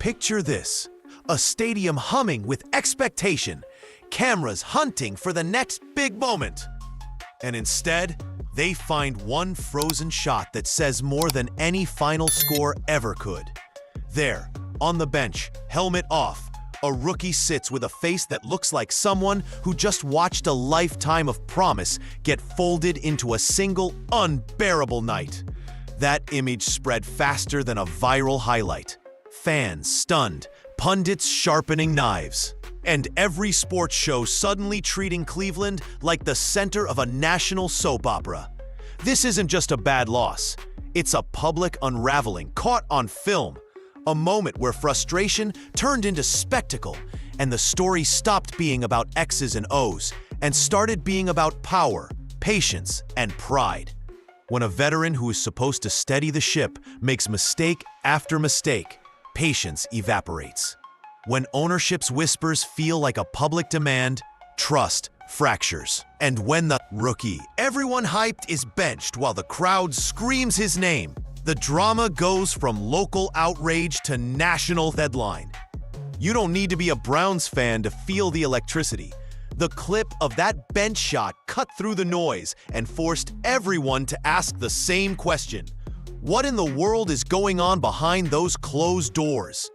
Picture this, a stadium humming with expectation, cameras hunting for the next big moment. And instead, they find one frozen shot that says more than any final score ever could. There, on the bench, helmet off, a rookie sits with a face that looks like someone who just watched a lifetime of promise get folded into a single, unbearable night. That image spread faster than a viral highlight. Fans stunned, pundits sharpening knives, and every sports show suddenly treating Cleveland like the center of a national soap opera. This isn't just a bad loss. It's a public unraveling caught on film. A moment where frustration turned into spectacle, and the story stopped being about X's and O's and started being about power, patience, and pride. When a veteran who is supposed to steady the ship makes mistake after mistake, patience evaporates. When ownership's whispers feel like a public demand, trust fractures. And when the rookie everyone hyped is benched while the crowd screams his name, the drama goes from local outrage to national headline. You don't need to be a Browns fan to feel the electricity. The clip of that bench shot cut through the noise and forced everyone to ask the same question. What in the world is going on behind those closed doors?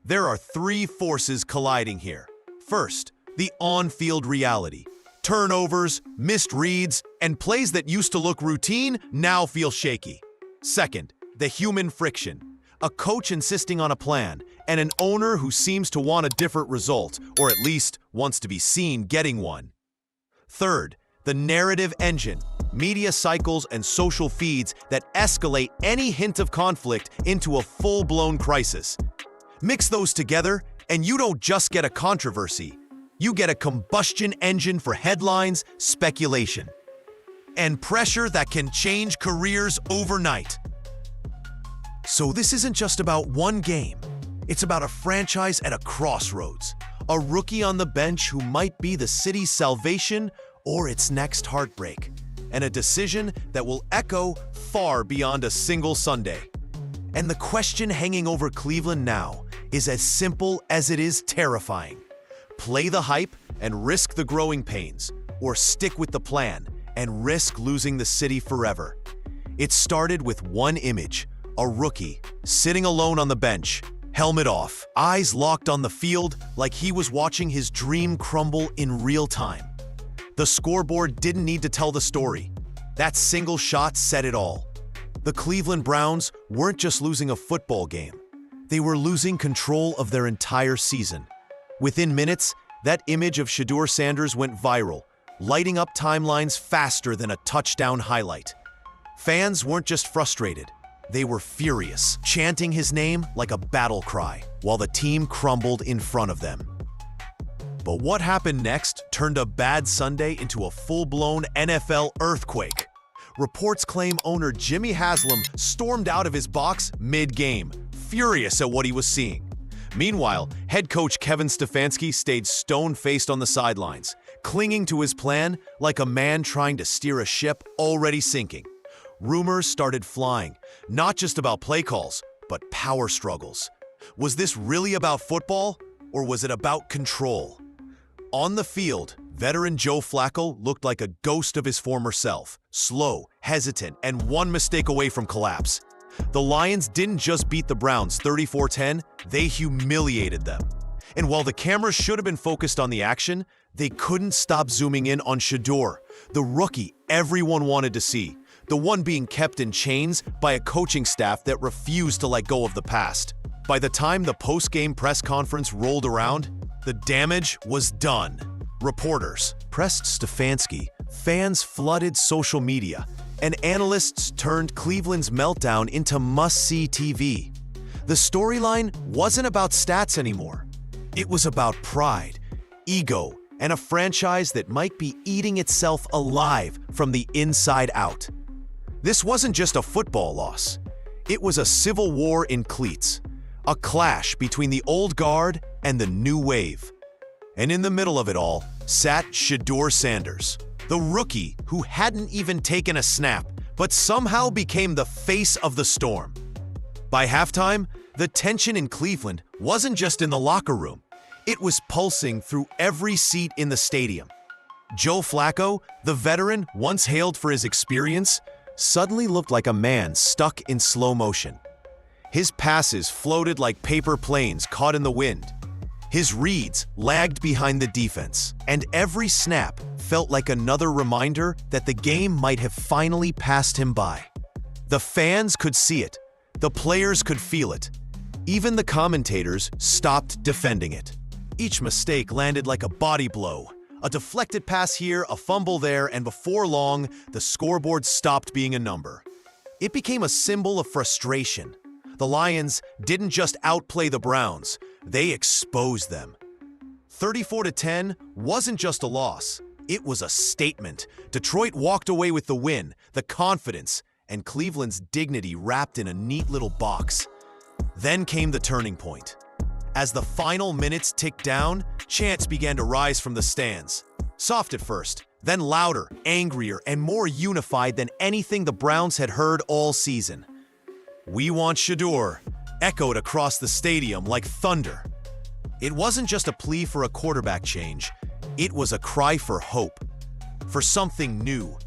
There are three forces colliding here. First, the on-field reality. Turnovers, missed reads, and plays that used to look routine now feel shaky. Second, the human friction. A coach insisting on a plan, and an owner who seems to want a different result, or at least wants to be seen getting one. Third, the narrative engine. Media cycles and social feeds that escalate any hint of conflict into a full-blown crisis. Mix those together, and you don't just get a controversy. You get a combustion engine for headlines, speculation, and pressure that can change careers overnight. So this isn't just about one game. It's about a franchise at a crossroads. A rookie on the bench who might be the city's salvation or its next heartbreak. And a decision that will echo far beyond a single Sunday. And the question hanging over Cleveland now is as simple as it is terrifying. Play the hype and risk the growing pains, or stick with the plan and risk losing the city forever. It started with one image, a rookie sitting alone on the bench, helmet off, eyes locked on the field like he was watching his dream crumble in real time. The scoreboard didn't need to tell the story. That single shot said it all. The Cleveland Browns weren't just losing a football game. They were losing control of their entire season. Within minutes, that image of Shedeur Sanders went viral, lighting up timelines faster than a touchdown highlight. Fans weren't just frustrated. They were furious, chanting his name like a battle cry, while the team crumbled in front of them. But what happened next turned a bad Sunday into a full-blown NFL earthquake. Reports claim owner Jimmy Haslam stormed out of his box mid-game, furious at what he was seeing. Meanwhile, head coach Kevin Stefanski stayed stone-faced on the sidelines, clinging to his plan like a man trying to steer a ship already sinking. Rumors started flying, not just about play calls, but power struggles. Was this really about football, or was it about control? On the field, veteran Joe Flacco looked like a ghost of his former self, slow, hesitant, and one mistake away from collapse. The Lions didn't just beat the Browns 34-10, they humiliated them. And while the cameras should have been focused on the action, they couldn't stop zooming in on Shedeur, the rookie everyone wanted to see, the one being kept in chains by a coaching staff that refused to let go of the past. By the time the post-game press conference rolled around, the damage was done. Reporters pressed Stefanski, fans flooded social media, and analysts turned Cleveland's meltdown into must-see TV. The storyline wasn't about stats anymore. It was about pride, ego, and a franchise that might be eating itself alive from the inside out. This wasn't just a football loss. It was a civil war in cleats, a clash between the old guard and the new wave. And in the middle of it all sat Shedeur Sanders, the rookie who hadn't even taken a snap, but somehow became the face of the storm. By halftime, The tension in Cleveland wasn't just in the locker room. It was pulsing through every seat in the stadium. Joe Flacco, the veteran once hailed for his experience, suddenly looked like a man stuck in slow motion. His passes floated like paper planes caught in the wind. His reads lagged behind the defense, and every snap felt like another reminder that the game might have finally passed him by. The fans could see it. The players could feel it. Even the commentators stopped defending it. Each mistake landed like a body blow. A deflected pass here, a fumble there, and before long, the scoreboard stopped being a number. It became a symbol of frustration. The Lions didn't just outplay the Browns, they exposed them. 34-10 wasn't just a loss, it was a statement. Detroit walked away with the win, the confidence, and Cleveland's dignity wrapped in a neat little box. Then came the turning point. As the final minutes ticked down, chants began to rise from the stands. Soft at first, then louder, angrier, and more unified than anything the Browns had heard all season. "We want Shedeur," echoed across the stadium like thunder. It wasn't just a plea for a quarterback change. It was a cry for hope, for something new,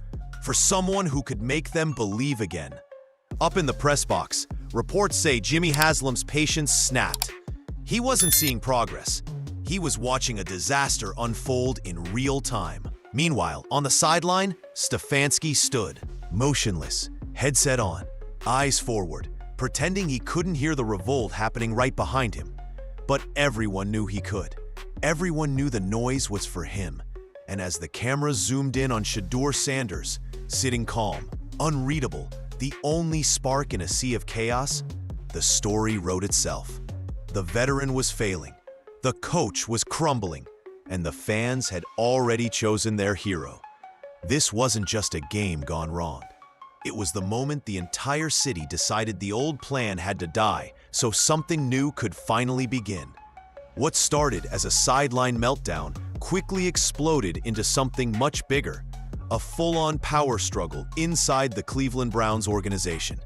for someone who could make them believe again. Up in the press box, reports say Jimmy Haslam's patience snapped. He wasn't seeing progress. He was watching a disaster unfold in real time. Meanwhile, on the sideline, Stefanski stood, motionless, headset on, eyes forward, pretending he couldn't hear the revolt happening right behind him. But everyone knew he could. Everyone knew the noise was for him. And as the camera zoomed in on Shedeur Sanders, sitting calm, unreadable, the only spark in a sea of chaos, the story wrote itself. The veteran was failing, the coach was crumbling, and the fans had already chosen their hero. This wasn't just a game gone wrong. It was the moment the entire city decided the old plan had to die so something new could finally begin. What started as a sideline meltdown quickly exploded into something much bigger, a full-on power struggle inside the Cleveland Browns organization.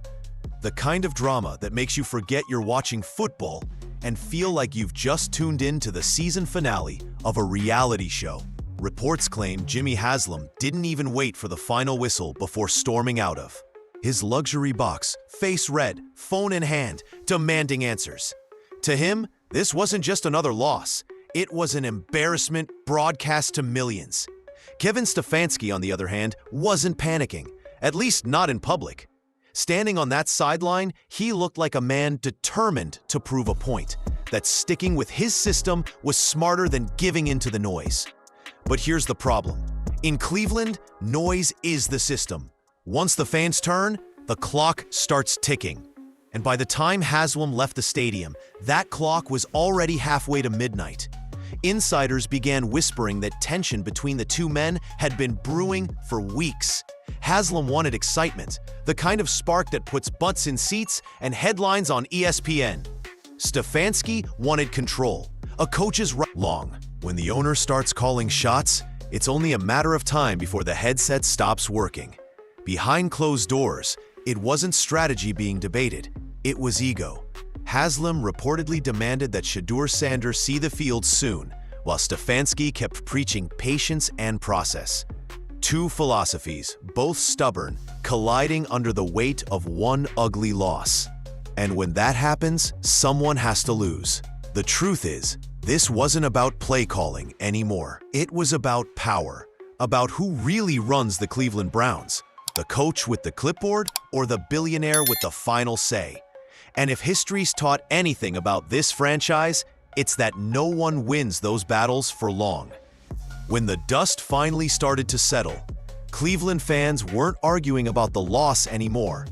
The kind of drama that makes you forget you're watching football and feel like you've just tuned in to the season finale of a reality show. Reports claim Jimmy Haslam didn't even wait for the final whistle before storming out of his luxury box, face red, phone in hand, demanding answers. To him, this wasn't just another loss. It was an embarrassment broadcast to millions. Kevin Stefanski, on the other hand, wasn't panicking, at least not in public. Standing on that sideline, he looked like a man determined to prove a point, that sticking with his system was smarter than giving in to the noise. But here's the problem. In Cleveland, noise is the system. Once the fans turn, the clock starts ticking. And by the time Haslam left the stadium, that clock was already halfway to midnight. Insiders began whispering that tension between the two men had been brewing for weeks. Haslam wanted excitement, the kind of spark that puts butts in seats and headlines on ESPN. Stefanski wanted control, a coach's right. Long. When the owner starts calling shots, it's only a matter of time before the headset stops working. Behind closed doors, it wasn't strategy being debated, it was ego. Haslam reportedly demanded that Shedeur Sanders see the field soon, while Stefanski kept preaching patience and process. Two philosophies, both stubborn, colliding under the weight of one ugly loss. And when that happens, someone has to lose. The truth is, this wasn't about play calling anymore. It was about power, about who really runs the Cleveland Browns, the coach with the clipboard or the billionaire with the final say. And if history's taught anything about this franchise, it's that no one wins those battles for long. When the dust finally started to settle, Cleveland fans weren't arguing about the loss anymore.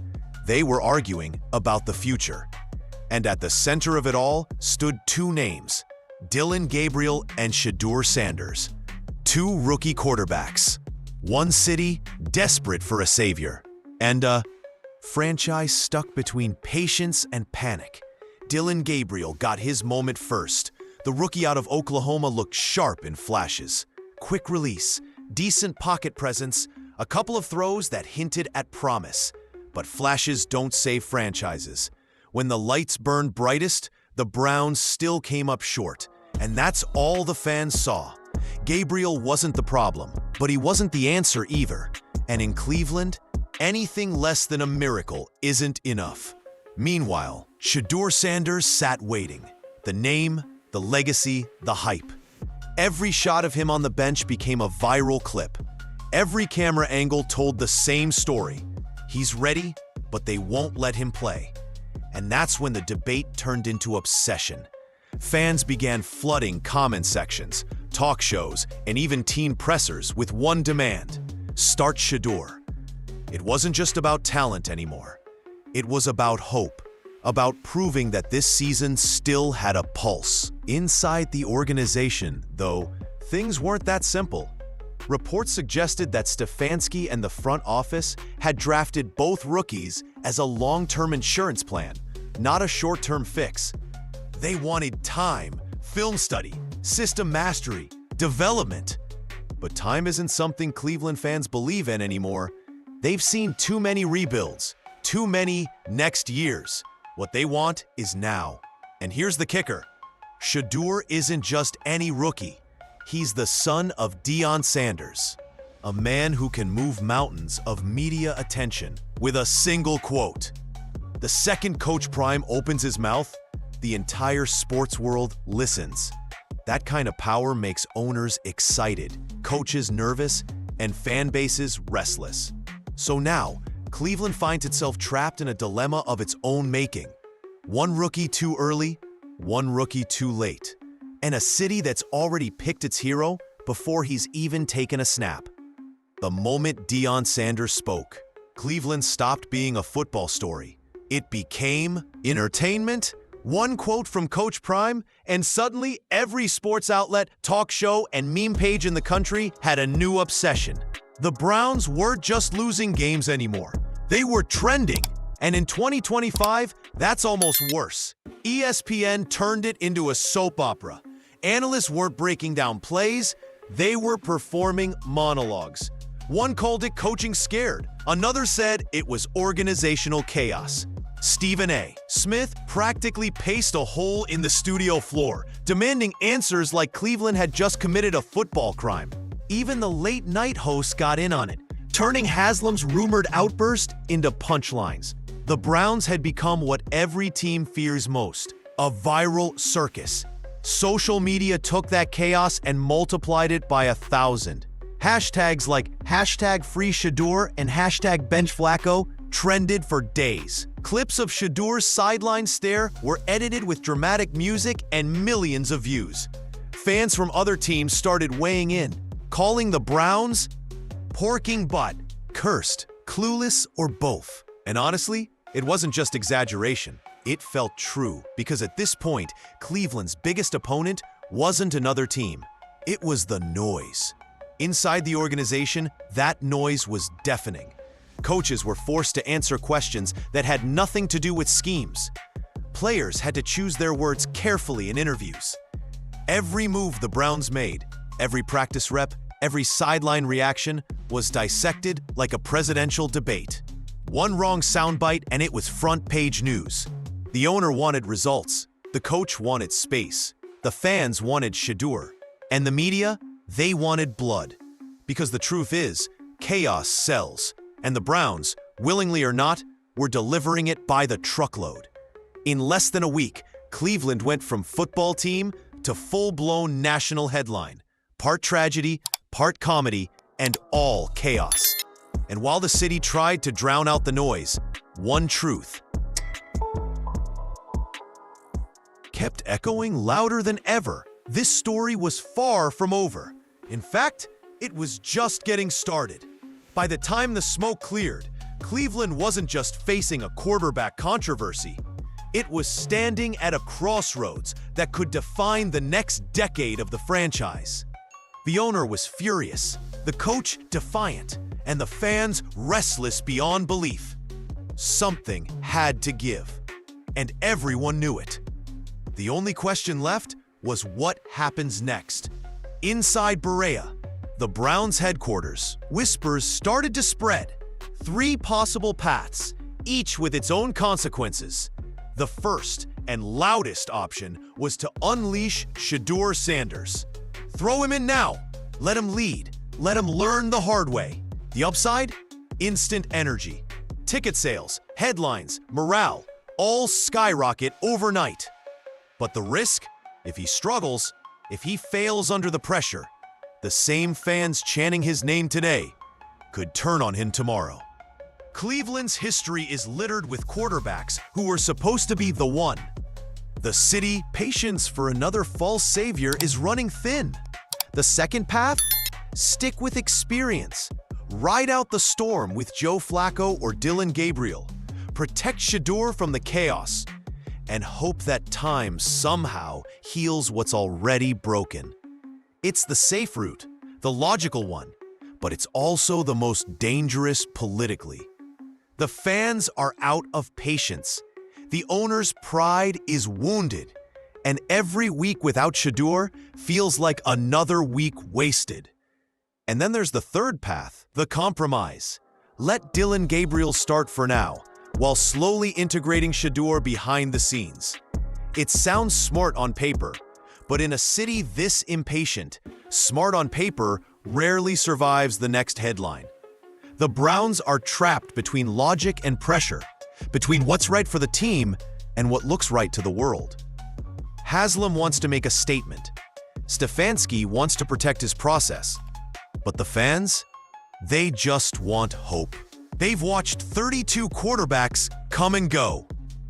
They were arguing about the future. And at the center of it all stood two names, Dillon Gabriel and Shedeur Sanders. Two rookie quarterbacks. One city desperate for a savior. And a franchise stuck between patience and panic. Dillon Gabriel got his moment first. The rookie out of Oklahoma looked sharp in flashes. Quick release, decent pocket presence, a couple of throws that hinted at promise. But flashes don't save franchises. When the lights burned brightest, the Browns still came up short, and that's all the fans saw. Gabriel wasn't the problem, but he wasn't the answer either. And in Cleveland, anything less than a miracle isn't enough. Meanwhile, Shedeur Sanders sat waiting. The name, the legacy, the hype. Every shot of him on the bench became a viral clip. Every camera angle told the same story. He's ready, but they won't let him play. And that's when the debate turned into obsession. Fans began flooding comment sections, talk shows, and even teen pressers with one demand: start Shedeur. It wasn't just about talent anymore. It was about hope, about proving that this season still had a pulse. Inside the organization, though, things weren't that simple. Reports suggested that Stefanski and the front office had drafted both rookies as a long-term insurance plan, not a short-term fix. They wanted time, film study, system mastery, development. But time isn't something Cleveland fans believe in anymore. They've seen too many rebuilds, too many next years. What they want is now. And here's the kicker. Shedeur isn't just any rookie. He's the son of Deion Sanders, a man who can move mountains of media attention with a single quote. The second Coach Prime opens his mouth, the entire sports world listens. That kind of power makes owners excited, coaches nervous, and fan bases restless. So now, Cleveland finds itself trapped in a dilemma of its own making. One rookie too early, one rookie too late. And a city that's already picked its hero before he's even taken a snap. The moment Deion Sanders spoke, Cleveland stopped being a football story. It became entertainment. One quote from Coach Prime, and suddenly every sports outlet, talk show, and meme page in the country had a new obsession. The Browns weren't just losing games anymore. They were trending. And in 2025, that's almost worse. ESPN turned it into a soap opera. Analysts weren't breaking down plays, they were performing monologues. One called it coaching scared. Another said it was organizational chaos. Stephen A. Smith practically paced a hole in the studio floor, demanding answers like Cleveland had just committed a football crime. Even the late-night hosts got in on it, turning Haslam's rumored outburst into punchlines. The Browns had become what every team fears most, a viral circus. Social media took that chaos and multiplied it by 1,000. Hashtags like #FreeShedeur and #BenchFlacco trended for days. Clips of Shedeur's sideline stare were edited with dramatic music and millions of views. Fans from other teams started weighing in, calling the Browns porking butt, cursed, clueless, or both. And honestly, it wasn't just exaggeration. It felt true, because at this point, Cleveland's biggest opponent wasn't another team. It was the noise. Inside the organization, that noise was deafening. Coaches were forced to answer questions that had nothing to do with schemes. Players had to choose their words carefully in interviews. Every move the Browns made, every practice rep, every sideline reaction was dissected like a presidential debate. One wrong soundbite and it was front-page news. The owner wanted results, the coach wanted space, the fans wanted Shedeur, and the media, they wanted blood. Because the truth is, chaos sells, and the Browns, willingly or not, were delivering it by the truckload. In less than a week, Cleveland went from football team to full-blown national headline. Part tragedy, part comedy, and all chaos. And while the city tried to drown out the noise, one truth kept echoing louder than ever. This story was far from over. In fact, it was just getting started. By the time the smoke cleared, Cleveland wasn't just facing a quarterback controversy. It was standing at a crossroads that could define the next decade of the franchise. The owner was furious, the coach defiant, and the fans restless beyond belief. Something had to give, and everyone knew it. The only question left was what happens next. Inside Berea, the Browns' headquarters, whispers started to spread. 3 possible paths, each with its own consequences. The first and loudest option was to unleash Shedeur Sanders. Throw him in now. Let him lead. Let him learn the hard way. The upside? Instant energy. Ticket sales, headlines, morale, all skyrocket overnight. But the risk? If he struggles, if he fails under the pressure, the same fans chanting his name today could turn on him tomorrow. Cleveland's history is littered with quarterbacks who were supposed to be the one. The city, patience for another false savior is running thin. The second path? Stick with experience. Ride out the storm with Joe Flacco or Dylan Gabriel. Protect Shedeur from the chaos. And hope that time somehow heals what's already broken. It's the safe route, the logical one, but it's also the most dangerous politically. The fans are out of patience. The owner's pride is wounded. And every week without Shedeur feels like another week wasted. And then there's the third path, the compromise. Let Dylan Gabriel start for now, while slowly integrating Shedeur behind the scenes. It sounds smart on paper, but in a city this impatient, smart on paper rarely survives the next headline. The Browns are trapped between logic and pressure, between what's right for the team and what looks right to the world. Haslam wants to make a statement. Stefanski wants to protect his process. But the fans? They just want hope. They've watched 32 quarterbacks come and go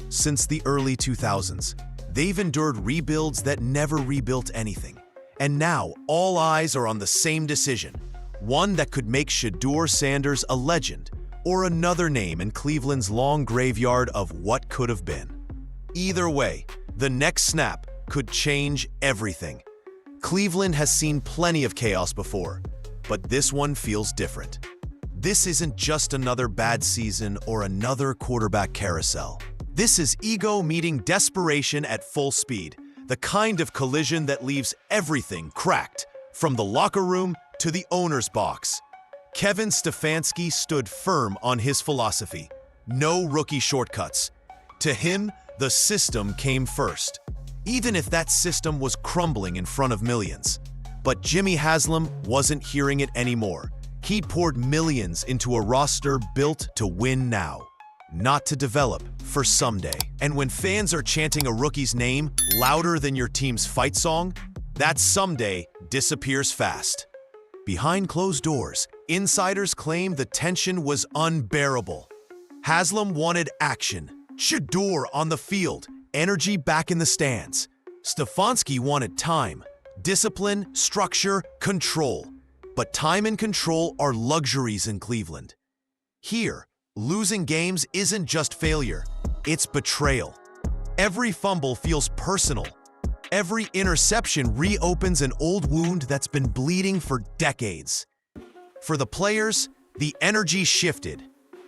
since the early 2000s. They've endured rebuilds that never rebuilt anything. And now all eyes are on the same decision, one that could make Shedeur Sanders a legend or another name in Cleveland's long graveyard of what could have been. Either way, the next snap could change everything. Cleveland has seen plenty of chaos before, but this one feels different. This isn't just another bad season or another quarterback carousel. This is ego meeting desperation at full speed, the kind of collision that leaves everything cracked, from the locker room to the owner's box. Kevin Stefanski stood firm on his philosophy. No rookie shortcuts. To him, the system came first, even if that system was crumbling in front of millions. But Jimmy Haslam wasn't hearing it anymore. He'd poured millions into a roster built to win now, not to develop for someday. And when fans are chanting a rookie's name louder than your team's fight song, that someday disappears fast. Behind closed doors, insiders claim the tension was unbearable. Haslam wanted action, Shedeur on the field, energy back in the stands. Stefanski wanted time, discipline, structure, control. But time and control are luxuries in Cleveland. Here, losing games isn't just failure, it's betrayal. Every fumble feels personal. Every interception reopens an old wound that's been bleeding for decades. For the players, the energy shifted.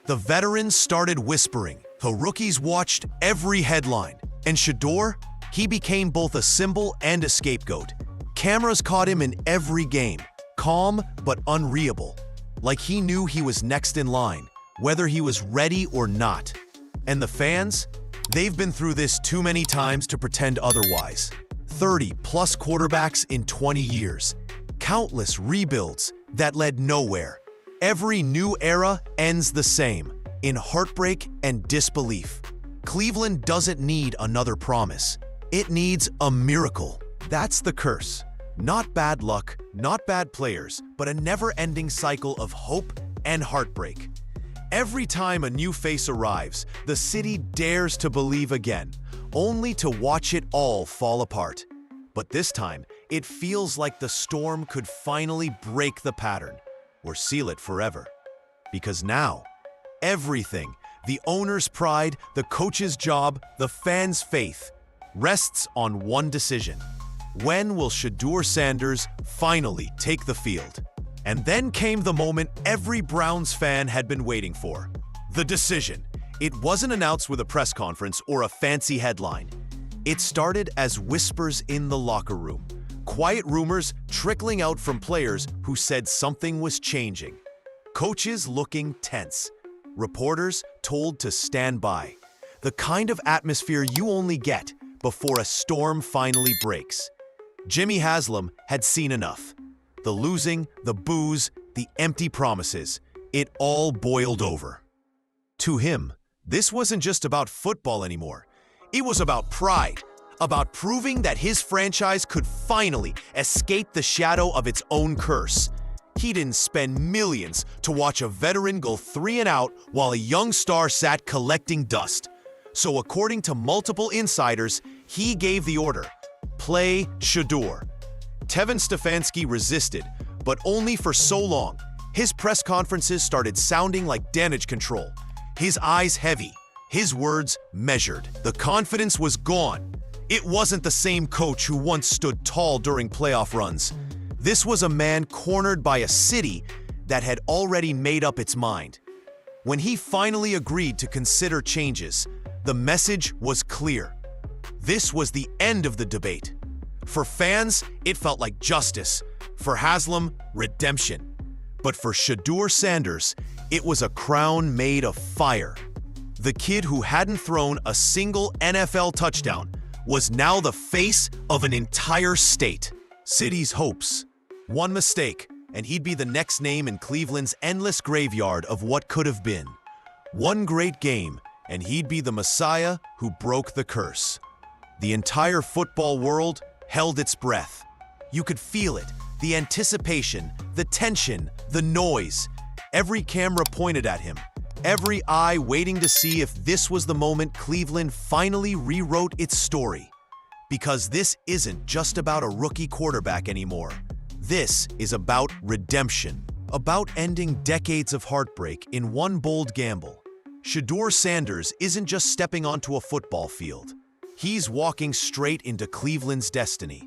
The veterans started whispering. The rookies watched every headline. And Shedeur, he became both a symbol and a scapegoat. Cameras caught him in every game, calm but unreadable, like he knew he was next in line, whether he was ready or not. And the fans? They've been through this too many times to pretend otherwise. 30-plus quarterbacks in 20 years. Countless rebuilds that led nowhere. Every new era ends the same, in heartbreak and disbelief. Cleveland doesn't need another promise. It needs a miracle. That's the curse. Not bad luck, not bad players, but a never-ending cycle of hope and heartbreak. Every time a new face arrives, the city dares to believe again, only to watch it all fall apart. But this time, it feels like the storm could finally break the pattern, or seal it forever. Because now, everything, the owner's pride, the coach's job, the fans' faith, rests on one decision. When will Shedeur Sanders finally take the field? And then came the moment every Browns fan had been waiting for. The decision. It wasn't announced with a press conference or a fancy headline. It started as whispers in the locker room, quiet rumors trickling out from players who said something was changing. Coaches looking tense. Reporters told to stand by. The kind of atmosphere you only get before a storm finally breaks. Jimmy Haslam had seen enough. The losing, the booze, the empty promises, it all boiled over. To him, this wasn't just about football anymore. It was about pride, about proving that his franchise could finally escape the shadow of its own curse. He didn't spend millions to watch a veteran go 3 and out while a young star sat collecting dust. So according to multiple insiders, he gave the order, play Shedeur. Kevin Stefanski resisted, but only for so long. His press conferences started sounding like damage control. His eyes heavy, his words measured. The confidence was gone. It wasn't the same coach who once stood tall during playoff runs. This was a man cornered by a city that had already made up its mind. When he finally agreed to consider changes, the message was clear. This was the end of the debate. For fans, it felt like justice. For Haslam, redemption. But for Shedeur Sanders, it was a crown made of fire. The kid who hadn't thrown a single NFL touchdown was now the face of an entire state. City's hopes. One mistake, and he'd be the next name in Cleveland's endless graveyard of what could have been. One great game, and he'd be the Messiah who broke the curse. The entire football world held its breath. You could feel it, the anticipation, the tension, the noise. Every camera pointed at him, every eye waiting to see if this was the moment Cleveland finally rewrote its story. Because this isn't just about a rookie quarterback anymore. This is about redemption, about ending decades of heartbreak in one bold gamble. Shedeur Sanders isn't just stepping onto a football field. He's walking straight into Cleveland's destiny.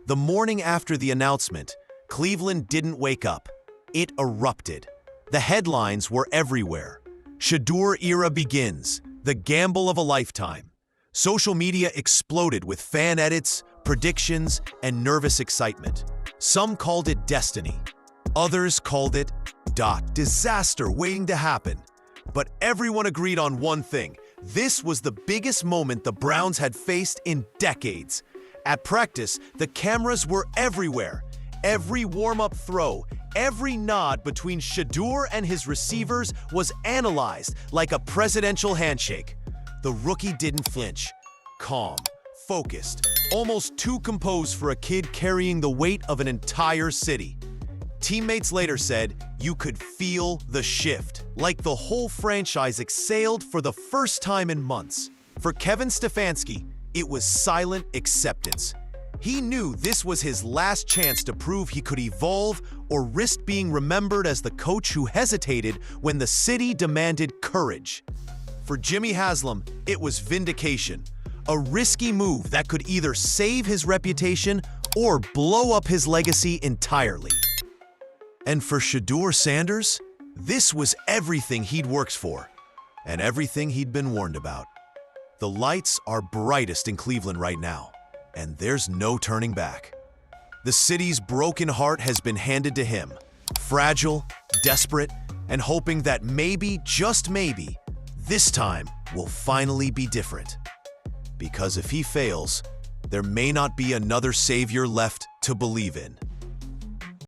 The morning after the announcement, Cleveland didn't wake up. It erupted. The headlines were everywhere. Shedeur era begins, the gamble of a lifetime. Social media exploded with fan edits, predictions, and nervous excitement. Some called it destiny. Others called it disaster waiting to happen. But everyone agreed on one thing. This was the biggest moment the Browns had faced in decades. At practice, the cameras were everywhere. Every warm-up throw, every nod between Shedeur and his receivers was analyzed like a presidential handshake. The rookie didn't flinch. Calm, focused, almost too composed for a kid carrying the weight of an entire city. Teammates later said, you could feel the shift, like the whole franchise exhaled for the first time in months. For Kevin Stefanski, it was silent acceptance. He knew this was his last chance to prove he could evolve or risk being remembered as the coach who hesitated when the city demanded courage. For Jimmy Haslam, it was vindication, a risky move that could either save his reputation or blow up his legacy entirely. And for Shedeur Sanders, this was everything he'd worked for, and everything he'd been warned about. The lights are brightest in Cleveland right now, and there's no turning back. The city's broken heart has been handed to him, fragile, desperate, and hoping that maybe, just maybe, this time will finally be different. Because if he fails, there may not be another savior left to believe in.